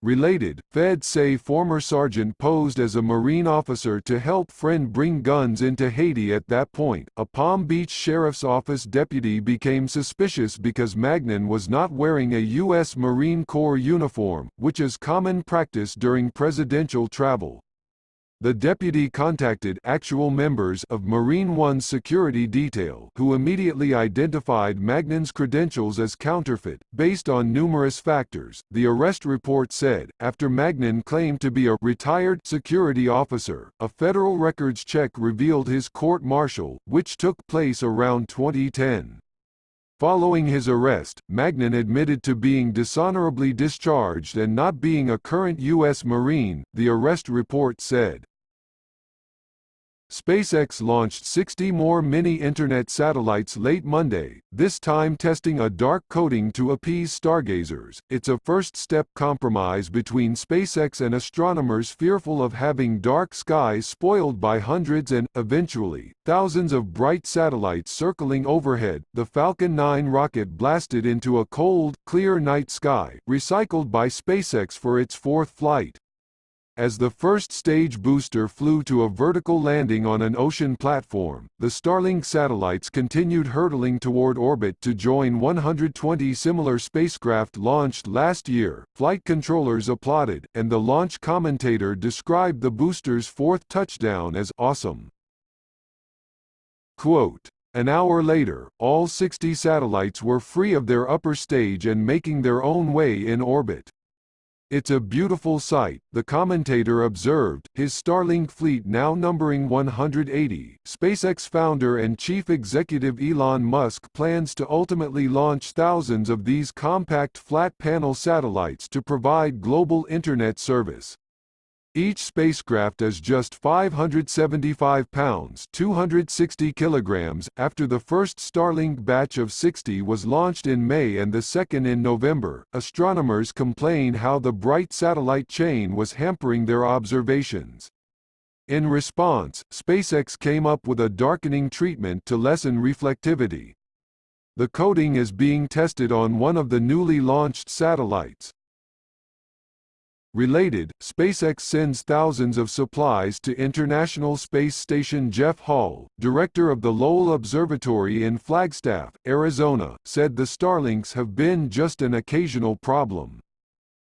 Related, feds say former sergeant posed as a Marine officer to help friend bring guns into Haiti. At that point, a Palm Beach Sheriff's Office deputy became suspicious because Magnan was not wearing a U.S. Marine Corps uniform, which is common practice during presidential travel. The deputy contacted actual members of Marine One's security detail, who immediately identified Magnan's credentials as counterfeit, based on numerous factors, the arrest report said. After Magnan claimed to be a retired security officer, a federal records check revealed his court-martial, which took place around 2010. Following his arrest, Magnan admitted to being dishonorably discharged and not being a current U.S. Marine, the arrest report said. SpaceX launched 60 more mini-Internet satellites late Monday, this time testing a dark coating to appease stargazers. It's a first-step compromise between SpaceX and astronomers fearful of having dark skies spoiled by hundreds and, eventually, thousands of bright satellites circling overhead. The Falcon 9 rocket blasted into a cold, clear night sky, recycled by SpaceX for its fourth flight. As the first stage booster flew to a vertical landing on an ocean platform, the Starlink satellites continued hurtling toward orbit to join 120 similar spacecraft launched last year. Flight controllers applauded, and the launch commentator described the booster's fourth touchdown as awesome. Quote, "An hour later, all 60 satellites were free of their upper stage and making their own way in orbit. It's a beautiful sight," the commentator observed, his Starlink fleet now numbering 180. SpaceX founder and chief executive Elon Musk plans to ultimately launch thousands of these compact flat-panel satellites to provide global internet service. Each spacecraft is just 575 pounds (260 kilograms). After the first Starlink batch of 60 was launched in May and the second in November, astronomers complained how the bright satellite chain was hampering their observations. In response, SpaceX came up with a darkening treatment to lessen reflectivity. The coating is being tested on one of the newly launched satellites. Related, SpaceX sends thousands of supplies to International Space Station. Jeff Hall, director of the Lowell Observatory in Flagstaff, Arizona, said the Starlinks have been just an occasional problem.